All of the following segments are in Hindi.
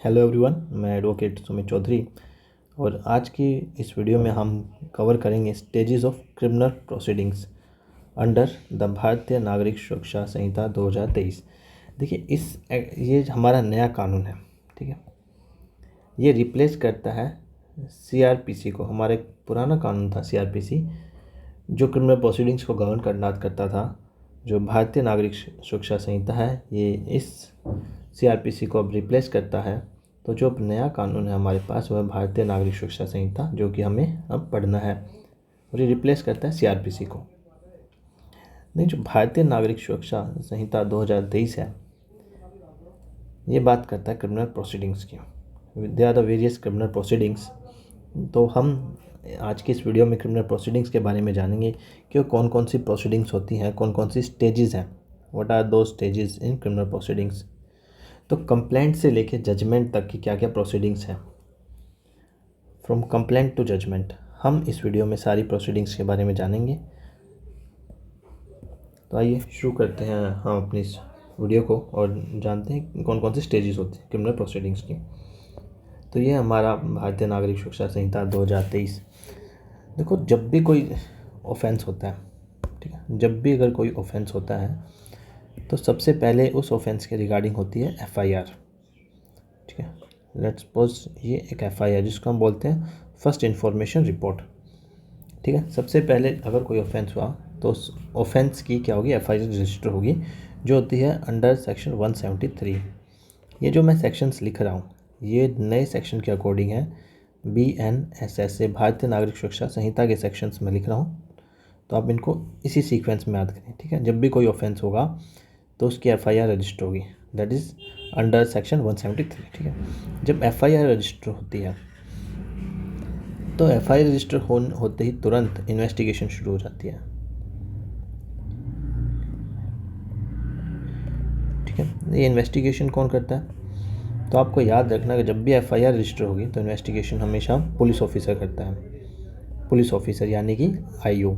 हेलो एवरीवन, मैं एडवोकेट सुमित चौधरी और आज की इस वीडियो में हम कवर करेंगे stages of criminal proceedings under the भारतीय नागरिक सुरक्षा संहिता 2023। देखिए ये हमारा नया कानून है, ठीक है। ये रिप्लेस करता है सीआरपीसी को। हमारा एक पुराना कानून था सीआरपीसी, जो क्रिमिनल प्रोसीडिंग्स को गवर्न करता था। जो भारतीय नागरिक सुरक्षा संहिता है, ये इस सीआरपीसी को अब रिप्लेस करता है। तो जो अब नया कानून है हमारे पास, वह भारतीय नागरिक सुरक्षा संहिता, जो कि हमें अब पढ़ना है, और ये रिप्लेस करता है सीआरपीसी को। नहीं, जो भारतीय नागरिक सुरक्षा संहिता 2023 है, ये बात करता है क्रिमिनल प्रोसीडिंग्स की। They are the various criminal proceedings. तो हम आज की इस वीडियो में क्रिमिनल प्रोसीडिंग्स के बारे में जानेंगे कि कौन कौन सी प्रोसीडिंग्स होती हैं, कौन कौन सी स्टेजेस हैं, व्हाट आर दो स्टेजेस इन क्रिमिनल प्रोसीडिंग्स। तो कंप्लेंट से लेके जजमेंट तक की क्या क्या प्रोसीडिंग्स हैं, फ्रॉम कंप्लेंट टू जजमेंट, हम इस वीडियो में सारी प्रोसीडिंग्स के बारे में जानेंगे। तो आइए शुरू करते हैं हम अपनी इस वीडियो को और जानते हैं कौन कौन सी स्टेजेस होती हैं क्रिमिनल प्रोसीडिंग्स की। तो ये हमारा भारतीय नागरिक सुरक्षा संहिता 2023। देखो, जब भी कोई ऑफेंस होता है, ठीक है, जब भी अगर कोई ऑफेंस होता है तो सबसे पहले उस ऑफेंस के रिगार्डिंग होती है एफआईआर, ठीक है। लेट्स सपोज ये एक एफआईआर, जिसको हम बोलते हैं फर्स्ट इन्फॉर्मेशन रिपोर्ट, ठीक है। सबसे पहले अगर कोई ऑफेंस हुआ तो उस ऑफेंस की क्या होगी, एफआईआर रजिस्टर होगी, जो होती है अंडर सेक्शन 173। ये जो मैं सेक्शंस लिख रहा हूँ, ये नए सेक्शन के अकॉर्डिंग है, BNSS से भारतीय नागरिक सुरक्षा संहिता के सेक्शंस में लिख रहा हूँ। तो आप इनको इसी सीक्वेंस में याद करें, ठीक है। जब भी कोई ऑफेंस होगा तो उसकी एफआईआर रजिस्टर होगी, दैट इज़ अंडर सेक्शन 173, ठीक है। जब एफआईआर रजिस्टर होती है तो एफआईआर रजिस्टर होते ही तुरंत इन्वेस्टिगेशन शुरू हो जाती है, ठीक है। ये इन्वेस्टिगेशन कौन करता है? तो आपको याद रखना कि जब भी एफआईआर रजिस्टर होगी तो इन्वेस्टिगेशन हमेशा पुलिस ऑफिसर करता है। पुलिस ऑफिसर यानी कि आईओ,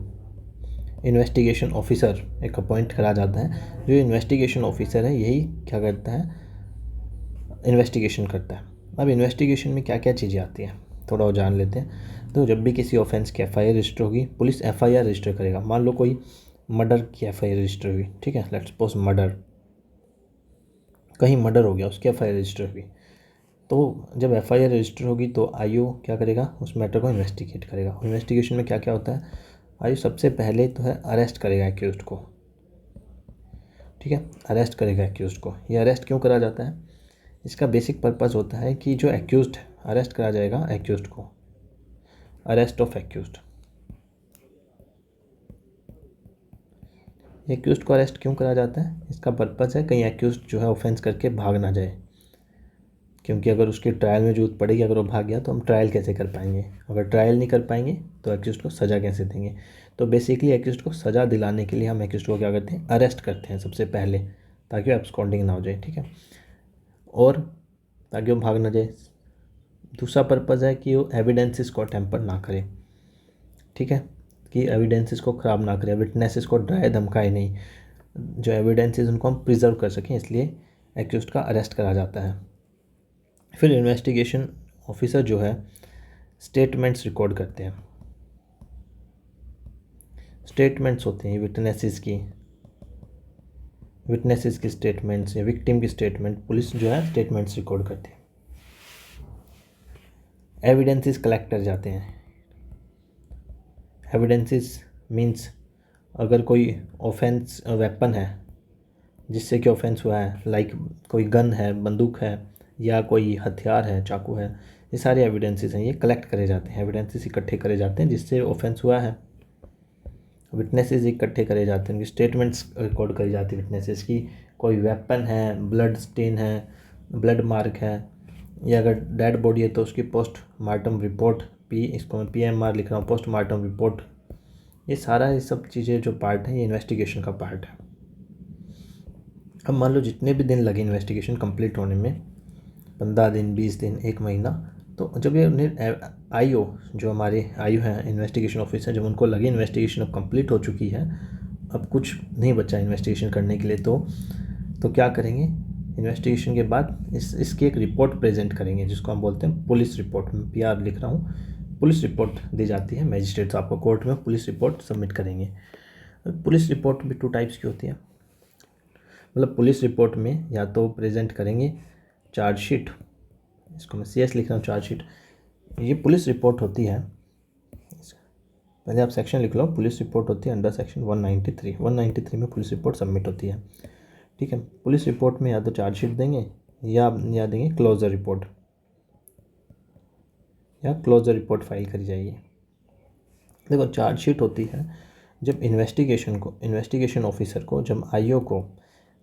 इन्वेस्टिगेशन ऑफिसर एक अपॉइंट करा जाता है। जो इन्वेस्टिगेशन ऑफिसर है, यही क्या करता है, इन्वेस्टिगेशन करता है। अब इन्वेस्टिगेशन में क्या क्या चीज़ें आती हैं, थोड़ा और जान लेते हैं। तो जब भी किसी ऑफेंस की एफआईआर रजिस्टर होगी, पुलिस एफआईआर रजिस्टर करेगा। मान लो कोई मर्डर की एफआईआर रजिस्टर हुई, ठीक है, लेट्स सपोज मर्डर, कहीं मर्डर हो गया, उसकी एफआईआर रजिस्टर हुई। तो जब एफआईआर रजिस्टर होगी तो आईओ क्या करेगा, उस मैटर को इन्वेस्टिगेट करेगा। इन्वेस्टिगेशन में क्या क्या होता है, आईओ सबसे पहले तो है अरेस्ट करेगा एक्यूज्ड को, ठीक है, अरेस्ट करेगा एक्यूज्ड को। ये अरेस्ट क्यों करा जाता है? इसका बेसिक पर्पस होता है कि जो एक्यूज्ड है, अरेस्ट करा जाएगा एक्यूज्ड को, अरेस्ट ऑफ एक्यूज्ड। एक्यूज्ड को अरेस्ट क्यों करा जाता है? इसका पर्पस है कहीं एक्यूज्ड जो है ऑफेंस करके भाग ना जाए, क्योंकि अगर उसकी ट्रायल में जरूरत पड़ेगी, अगर वो भाग गया तो हम ट्रायल कैसे कर पाएंगे। अगर ट्रायल नहीं कर पाएंगे तो एक्यूज्ड को सज़ा कैसे देंगे। तो बेसिकली एक्यूज्ड को सज़ा दिलाने के लिए हम एक्यूज्ड को क्या करते हैं, अरेस्ट करते हैं सबसे पहले, ताकि वो एब्सकॉन्डिंग ना हो जाए, ठीक है, और ताकि वो भाग ना जाए। दूसरा पर्पज़ है कि वो एविडेंसेस को टेम्पर ना करे, ठीक है, कि एविडेंसेस को ख़राब ना करे, विटनेसेस को डराए धमकाए नहीं, जो एविडेंसेस उनको हम प्रिजर्व कर सकें, इसलिए एक्यूज्ड का अरेस्ट करा जाता है। फिर इन्वेस्टिगेशन ऑफिसर जो है स्टेटमेंट्स रिकॉर्ड करते हैं। स्टेटमेंट्स होते हैं विटनेसेस की स्टेटमेंट्स या विक्टिम की स्टेटमेंट, पुलिस जो है स्टेटमेंट्स रिकॉर्ड करती है। एविडेंसेस कलेक्ट कर जाते हैं। एविडेंसेस मीन्स अगर कोई ऑफेंस वेपन है जिससे कि ऑफेंस हुआ है, लाइक कोई गन है, बंदूक है, या कोई हथियार है, चाकू है, ये सारे एविडेंसेस हैं, ये कलेक्ट करे जाते हैं। एविडेंसेस इकट्ठे करे जाते हैं जिससे ऑफेंस हुआ है। विटनेसेस इकट्ठे करे जाते हैं, उनकी स्टेटमेंट्स रिकॉर्ड करी जाती है विटनेसेस की। कोई वेपन है, ब्लड स्टेन है, ब्लड मार्क है, या अगर डेड बॉडी है तो उसकी पोस्टमार्टम रिपोर्ट, इसको मैं PMR लिख रहा हूँ, पोस्टमार्टम रिपोर्ट। ये सब चीज़ें जो पार्ट है, ये इन्वेस्टिगेशन का पार्ट है। अब मान लो जितने भी दिन लगे इन्वेस्टिगेशन कंप्लीट होने में, 15 दिन, 20 दिन, 1 महीना, तो जब ये आईओ, जो हमारे आईओ हैं इन्वेस्टिगेशन ऑफिसर, जब उनको लगे इन्वेस्टिगेशन अब कंप्लीट हो चुकी है, अब कुछ नहीं बचा इन्वेस्टिगेशन करने के लिए, तो क्या करेंगे, इन्वेस्टिगेशन के बाद इसकी एक रिपोर्ट प्रेजेंट करेंगे जिसको हम बोलते हैं पुलिस रिपोर्ट। मैं PR लिख रहा हूँ, पुलिस रिपोर्ट दी जाती है मैजिस्ट्रेट साहब को, कोर्ट में पुलिस रिपोर्ट सबमिट करेंगे। पुलिस रिपोर्ट भी 2 टाइप्स की होती है। मतलब पुलिस रिपोर्ट में या तो प्रेजेंट करेंगे चार्जशीट, इसको मैं CS लिख रहा हूँ, चार्जशीट। ये पुलिस रिपोर्ट होती है, पहले आप सेक्शन लिख लो, पुलिस रिपोर्ट होती है अंडर सेक्शन 193 में पुलिस रिपोर्ट सबमिट होती है। ठीक है, पुलिस रिपोर्ट में या तो चार्जशीट देंगे या देंगे क्लोजर रिपोर्ट, या क्लोजर रिपोर्ट फाइल करी जाएगी। देखो चार्जशीट होती है जब इन्वेस्टिगेशन ऑफिसर को, जब IO को,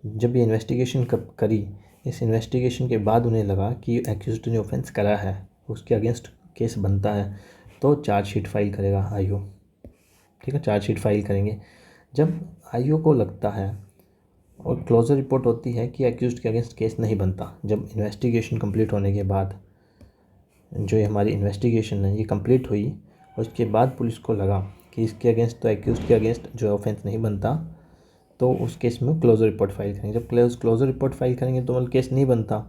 जब ये इन्वेस्टिगेशन करी, इस इन्वेस्टिगेशन के बाद उन्हें लगा कि एक्यूज्ड ने ऑफेंस करा है, उसके अगेंस्ट केस बनता है, तो चार्जशीट फाइल करेगा IO। ठीक है, चार्जशीट फाइल करेंगे जब IO को लगता है। और क्लोजर रिपोर्ट होती है कि एक्यूज्ड के अगेंस्ट केस नहीं बनता, जब इन्वेस्टिगेशन कंप्लीट होने के बाद, जो ये हमारी इन्वेस्टिगेशन है ये कंप्लीट हुई और उसके बाद पुलिस को लगा कि इसके अगेंस्ट, तो एक्यूज्ड के अगेंस्ट जो ऑफेंस नहीं बनता, तो उस केस में क्लोजर रिपोर्ट फाइल करेंगे। जब क्लोजर रिपोर्ट फाइल करेंगे तो मतलब केस नहीं बनता,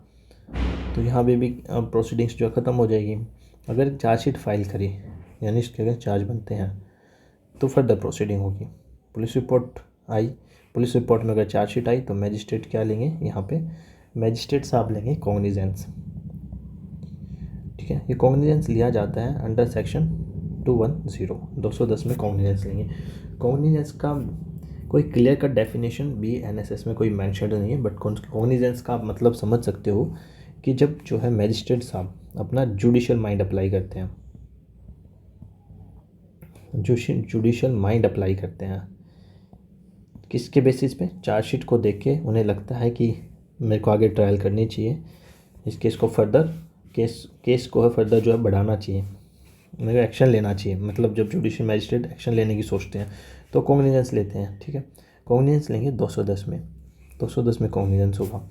तो यहाँ पे भी प्रोसीडिंग्स जो ख़त्म हो जाएगी। अगर चार्जशीट फाइल करी यानी इसके अगेंस्ट चार्ज बनते हैं तो फर्दर प्रोसीडिंग होगी। पुलिस रिपोर्ट आई, पुलिस रिपोर्ट में अगर चार्जशीट आई तो मैजिस्ट्रेट क्या लेंगे, यहाँ पे मैजिस्ट्रेट साहब लेंगे कॉग्निजेंस। ठीक है, ये कॉग्निजेंस लिया जाता है अंडर सेक्शन 210 में कॉग्निजेंस लेंगे। कॉग्निजेंस का कोई क्लियर कट डेफिनेशन BNSS में कोई मेंशन नहीं है, बट कॉग्निजेंस का आप मतलब समझ सकते हो कि जब जो है मैजिस्ट्रेट साहब अपना जुडिशियल माइंड अप्लाई करते हैं, जुडिशियल माइंड अप्लाई करते हैं किसके बेसिस पे, चार्जशीट को देख के उन्हें लगता है कि मेरे को आगे ट्रायल करनी चाहिए, इस केस को फर्दर केस को फर्दर जो है बढ़ाना चाहिए, मेरे को एक्शन लेना चाहिए। मतलब जब जुडिशियल मैजिस्ट्रेट एक्शन लेने की सोचते हैं तो कॉग्निजेंस लेते हैं। ठीक है, कॉग्निजेंस लेंगे 210 में कॉग्निजेंस होगा।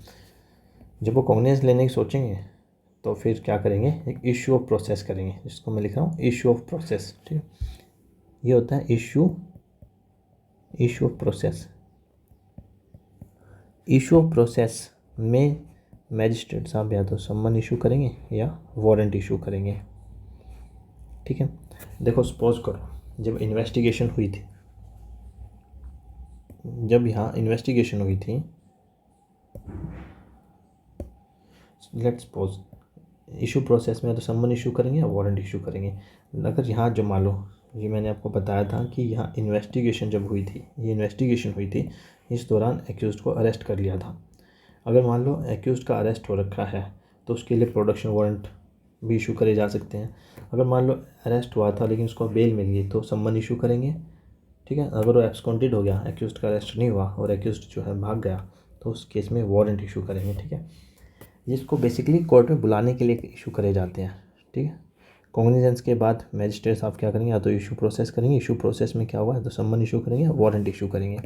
जब वो कॉग्निजेंस लेने की सोचेंगे तो फिर क्या करेंगे, एक इशू ऑफ प्रोसेस करेंगे, जिसको मैं लिख रहा हूँ इशू ऑफ प्रोसेस। ठीक है, ये होता है issue of process. Issue of process में मैजिस्ट्रेट साहब या तो सम्मन इशू करेंगे या वारंट इशू करेंगे। ठीक है, देखो सपोज करो जब इन्वेस्टिगेशन हुई थी, जब यहाँ इन्वेस्टिगेशन हुई थी, लेट्स सपोज इशू प्रोसेस में या तो सम्मन इशू करेंगे या वारंट इशू करेंगे। अगर यहाँ जो मान लो, ये मैंने आपको बताया था कि यहाँ इन्वेस्टिगेशन जब हुई थी, ये इन्वेस्टिगेशन हुई थी, इस दौरान एक्यूज्ड को अरेस्ट कर लिया था। अगर मान लो एक्यूज्ड का अरेस्ट हो रखा है तो उसके लिए प्रोडक्शन वारंट भी इशू करे जा सकते हैं। अगर मान लो अरेस्ट हुआ था लेकिन उसको बेल मिल गई तो सम्मन इशू करेंगे। ठीक है, अगर वो एब्सकॉन्टेड हो गया, एक्यूज्ड का अरेस्ट नहीं हुआ और एक्यूज्ड जो है भाग गया, तो उस केस में वारंट इशू करेंगे। ठीक है, जिसको बेसिकली कोर्ट में बुलाने के लिए इशू करे जाते हैं। ठीक है, कॉग्निजेंस के बाद मैजिस्ट्रेट साहब क्या करेंगे, या तो इशू प्रोसेस करेंगे, इशू प्रोसेस में क्या हुआ तो सम्मन इशू करेंगे, वारंट इशू करेंगे।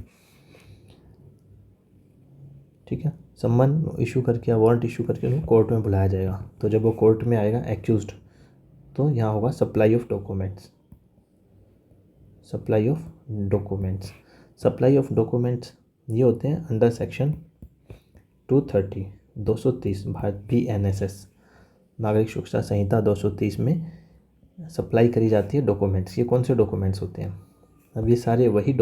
ठीक है, सम्मन इशू करके या वारंट इशू करके उनको कोर्ट में बुलाया जाएगा। तो जब वो कोर्ट में आएगा एक्यूज्ड, तो यहाँ होगा supply of documents. Supply of documents ये होते हैं अंडर सेक्शन 230 भारत BNSS नागरिक सुरक्षा संहिता 230 में सप्लाई करी जाती है डॉक्यूमेंट्स। ये कौन से डॉक्यूमेंट्स होते हैं, अब ये सारे वही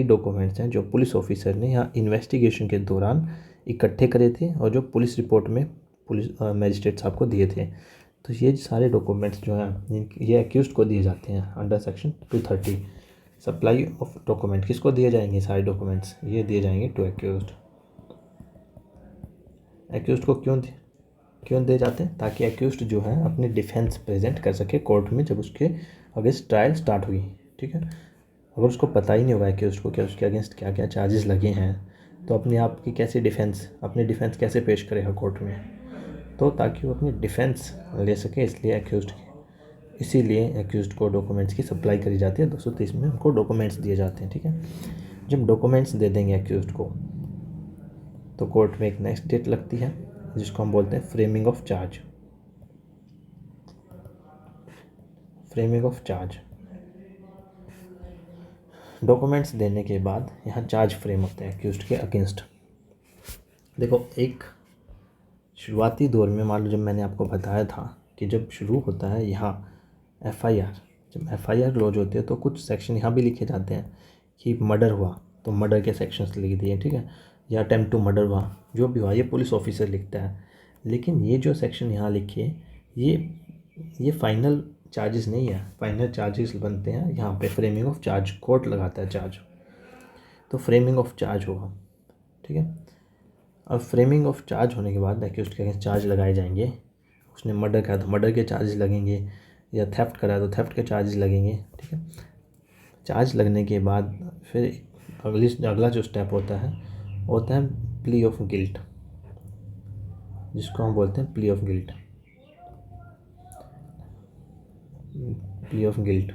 डॉक्यूमेंट्स हैं जो पुलिस ऑफिसर ने यहाँ इन्वेस्टिगेशन के दौरान इकट्ठे करे थे और जो पुलिस रिपोर्ट में पुलिस मैजिस्ट्रेट साहब को दिए थे। तो ये सारे डॉक्यूमेंट्स जो हैं ये एक्यूज्ड को दिए जाते हैं under section 230। Supply of document किसको दिए जाएंगे, सारे डॉक्यूमेंट्स ये दिए जाएंगे टू एक्यूज्ड। एक्यूज्ड को क्यों दिए जाते हैं, ताकि एक्यूज्ड जो है अपनी डिफेंस प्रेजेंट कर सके कोर्ट में जब उसके अगेंस्ट ट्रायल स्टार्ट हुई। ठीक है, अगर उसको पता ही नहीं होगा एक्यूज्ड को क्या उसके अगेंस्ट क्या क्या चार्जेस लगे हैं, तो अपनी डिफेंस कैसे पेश करेगा कोर्ट में। तो ताकि वो अपनी डिफेंस ले सके, इसीलिए एक्यूज्ड को डॉक्यूमेंट्स की सप्लाई करी जाती है। 230 में उनको डॉक्यूमेंट्स दिए जाते हैं। ठीक है, जब डॉक्यूमेंट्स दे देंगे एक्यूज्ड को तो कोर्ट में एक नेक्स्ट डेट लगती है जिसको हम बोलते हैं फ्रेमिंग ऑफ चार्ज। डॉक्यूमेंट्स देने के बाद यहाँ चार्ज फ्रेम होते हैं एक्यूज्ड के अगेंस्ट। देखो, एक शुरुआती दौर में मान लो जब मैंने आपको बताया था कि जब शुरू होता है यहाँ एफआईआर, जब एफआईआर लॉन्च होती है तो कुछ सेक्शन यहाँ भी लिखे जाते हैं कि मर्डर हुआ तो मर्डर के सेक्शंस लिख दिए, ठीक है, या अटेम्प्ट टू मर्डर हुआ, जो भी हुआ ये पुलिस ऑफिसर लिखता है। लेकिन ये जो सेक्शन यहाँ लिखे, ये फाइनल चार्जेस नहीं है। फाइनल चार्जेस बनते हैं यहाँ पे फ्रेमिंग ऑफ चार्ज, कोर्ट लगाता है चार्ज, तो फ्रेमिंग ऑफ चार्ज होगा, ठीक है। अब फ्रेमिंग ऑफ चार्ज होने के बाद एक्यूज्ड के अगेंस्ट चार्ज लगाए जाएंगे। उसने मर्डर करा तो मर्डर के चार्जेस लगेंगे, या थेफ्ट करा तो थेफ्ट के चार्जेस लगेंगे, ठीक है। चार्ज लगने के बाद फिर अगला जो स्टेप होता है प्ली ऑफ गिल्ट, जिसको हम बोलते हैं plea of guilt. Plea of guilt,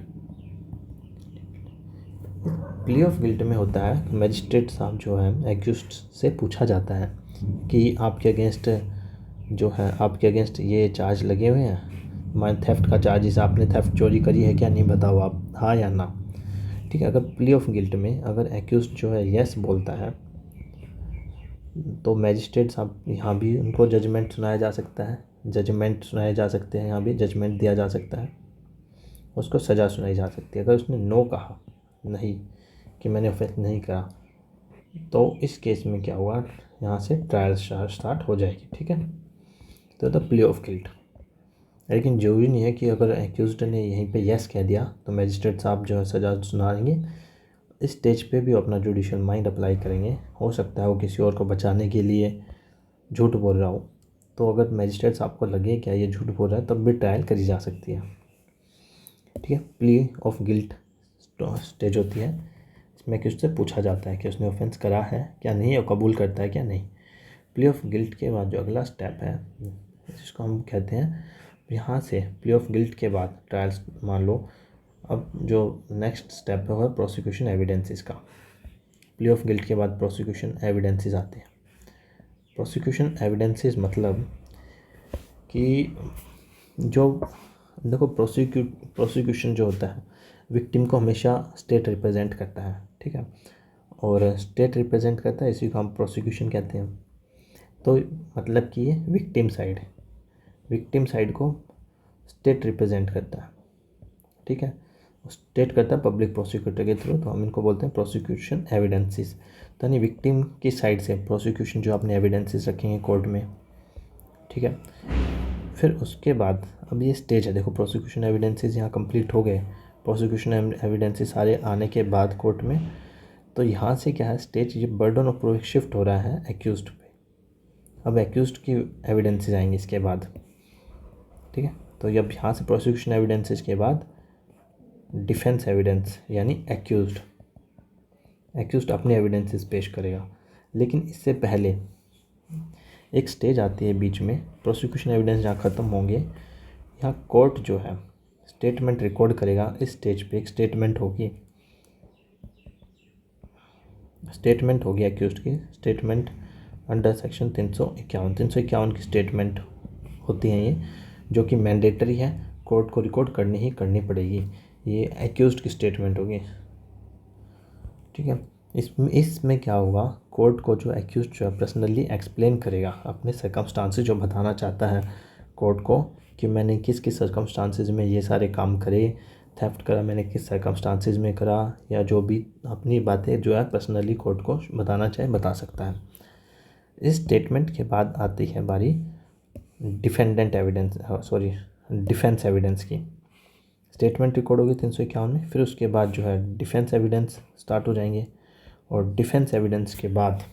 plea of guilt में होता है मजिस्ट्रेट साहब जो है एक्यूज्ड से पूछा जाता है कि आपके अगेंस्ट जो है, आपके अगेंस्ट ये चार्ज लगे हुए हैं, मान थेफ्ट का चार्जेस, आपने थेफ्ट चोरी करी है क्या, नहीं, बताओ आप, हाँ या ना, ठीक है। अगर प्ली ऑफ गिल्ट में अगर एक्यूज्ड जो है यस बोलता है तो मैजिस्ट्रेट साहब यहाँ भी उनको जजमेंट सुनाया जा सकता है, जजमेंट सुनाए जा सकते हैं, यहाँ भी जजमेंट दिया जा सकता है, उसको सज़ा सुनाई जा सकती है। अगर उसने नो कहा, नहीं, कि मैंने ऑफेंस नहीं करा, तो इस केस में क्या हुआ, यहाँ से ट्रायल स्टार्ट हो जाएगी, ठीक है। तो द प्ले ऑफ गिल्ट। लेकिन जरूरी नहीं है कि अगर एक्यूज्ड ने यहीं पे यस कह दिया तो मैजिस्ट्रेट साहब जो है सज़ा सुनाएंगे। इस स्टेज पे भी अपना जुडिशियल माइंड अप्लाई करेंगे। हो सकता है वो किसी और को बचाने के लिए झूठ बोल रहा हो, तो अगर मैजिस्ट्रेट साहब को लगे क्या ये झूठ बोल रहा है तब भी ट्रायल करी जा सकती है, ठीक है। प्ली ऑफ गिल्ट स्टेज होती है, इसमें एक्यूज्ड से पूछा जाता है कि उसने ऑफेंस करा है क्या नहीं, और कबूल करता है क्या नहीं। प्ली ऑफ गिल्ट के बाद जो अगला स्टेप है जिसको हम कहते हैं, यहाँ से प्ली ऑफ गिल्ट के बाद ट्रायल्स मान लो, अब जो नेक्स्ट स्टेप है वह प्रोसिक्यूशन एविडेंसेस का। प्ली ऑफ गिल्ट के बाद प्रोसिक्यूशन एविडेंसेस आते हैं। प्रोसिक्यूशन एविडेंसेस मतलब कि जो देखो, प्रोसिक्यूशन जो होता है विक्टिम को हमेशा स्टेट रिप्रेजेंट करता है, ठीक है, और स्टेट रिप्रेजेंट करता है, इसी को हम प्रोसिक्यूशन कहते हैं। तो मतलब कि ये विक्टिम साइड को स्टेट रिप्रेजेंट करता है, ठीक है, स्टेट करता है पब्लिक प्रोसिक्यूटर के थ्रू, तो हम इनको बोलते हैं प्रोसिक्यूशन एविडेंसेस। तो यानी विक्टिम की साइड से प्रोसिक्यूशन जो अपने एविडेंसेस रखेंगे कोर्ट में, ठीक है। फिर उसके बाद अब ये स्टेज है, देखो प्रोसिक्यूशन एविडेंसेस यहाँ कंप्लीट हो गए, प्रोसिक्यूशन एविडेंसेस सारे आने के बाद कोर्ट में, तो यहाँ से क्या है स्टेज, ये बर्डन ऑफ प्रूफ शिफ्ट हो रहा है एक्यूज्ड पे। अब एक्यूज्ड की एविडेंसेस आएंगे इसके बाद, ठीक है। तो जब यहाँ से प्रोसिक्यूशन एविडेंसेस के बाद डिफेंस एविडेंस, यानी एक्यूज्ड अपने एविडेंसेस पेश करेगा। लेकिन इससे पहले एक स्टेज आती है बीच में, प्रोसिक्यूशन एविडेंस जहाँ ख़त्म होंगे, यहाँ कोर्ट जो है स्टेटमेंट रिकॉर्ड करेगा। इस स्टेज पे एक स्टेटमेंट होगी एक्यूज्ड की, स्टेटमेंट अंडर सेक्शन 351 की स्टेटमेंट होती हैं ये, जो कि मैंडेटरी है, कोर्ट को रिकॉर्ड करनी पड़ेगी। ये एक्यूज्ड की स्टेटमेंट होगी, ठीक है। इसमें क्या होगा, कोर्ट को जो एक्यूज्ड जो है पर्सनली एक्सप्लेन करेगा अपने सर्कमस्टांसेस, जो बताना चाहता है कोर्ट को कि मैंने किस किस सर्कमस्टांसेस में ये सारे काम करे, थेफ्ट करा मैंने किस सर्कमस्टांसेस में करा, या जो भी अपनी बातें जो है पर्सनली कोर्ट को बताना चाहे बता सकता है। इस स्टेटमेंट के बाद आती है बारी डिफेंस एविडेंस की। स्टेटमेंट रिकॉर्ड होगी 351 में, फिर उसके बाद जो है डिफेंस एविडेंस स्टार्ट हो जाएंगे। और डिफेंस एविडेंस के बाद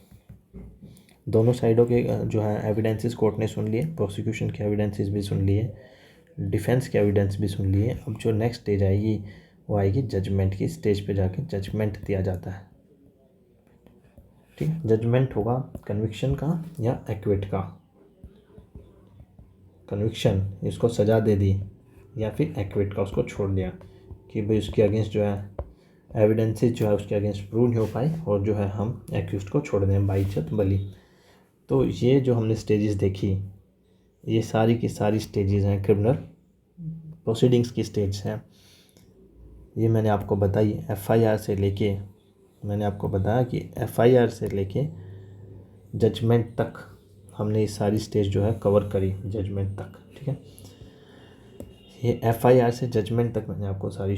दोनों साइडों के जो है एविडेंसेस कोर्ट ने सुन लिए, प्रोसिक्यूशन के एविडेंसेस भी सुन लिए, डिफेंस के एविडेंस भी सुन लिए। अब जो नेक्स्ट स्टेज आएगी वो आएगी जजमेंट की स्टेज पे जाके जजमेंट दिया जाता है, ठीक है। जजमेंट होगा कन्विक्शन का या एक्विट का। कन्विक्शन, इसको सज़ा दे दी, या फिर एक्विट का, उसको छोड़ दिया कि भाई उसके अगेंस्ट जो है एविडेंसेस जो है उसके अगेंस्ट प्रूव नहीं हो पाए, और जो है हम एक्यूज्ड को छोड़ दें बाइज्जत बली। तो ये जो हमने स्टेजेस देखी, ये सारी की सारी स्टेजेस हैं क्रिमिनल प्रोसीडिंग्स की स्टेज हैं। ये मैंने आपको बताई एफआईआर से लेके, मैंने आपको बताया कि एफआईआर से लेके जजमेंट तक हमने ये सारी स्टेज जो है कवर करी, जजमेंट तक, ठीक है। ये FIR से जजमेंट तक मैंने आपको सारी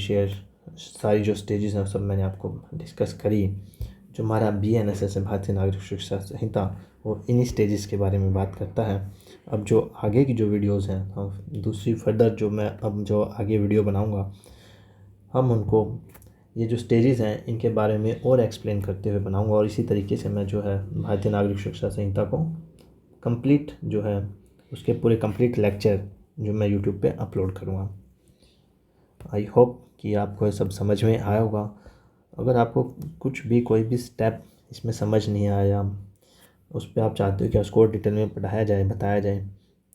जो स्टेजेस हैं सब मैंने आपको डिस्कस करी। जो हमारा BNSS है, भारतीय नागरिक सुरक्षा संहिता, वो इन्हीं स्टेजेस के बारे में बात करता है। अब जो आगे की जो वीडियोस हैं, दूसरी फर्दर जो आगे वीडियो बनाऊंगा, हम उनको ये जो स्टेजेस हैं इनके बारे में और एक्सप्लेन करते हुए बनाऊंगा। और इसी तरीके से मैं जो है भारतीय नागरिक सुरक्षा संहिता को कंप्लीट जो है उसके पूरे कंप्लीट लेक्चर जो मैं यूट्यूब पे अपलोड करूँगा। आई होप कि आपको ये सब समझ में आया होगा। अगर आपको कोई भी स्टेप इसमें समझ नहीं आया, उस पर आप चाहते हो कि उसको डिटेल में पढ़ाया जाए, बताया जाए,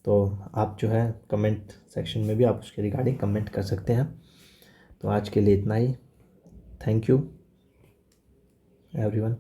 तो आप जो है कमेंट सेक्शन में भी आप उसके रिगार्डिंग कमेंट कर सकते हैं। तो आज के लिए इतना ही। Thank you everyone.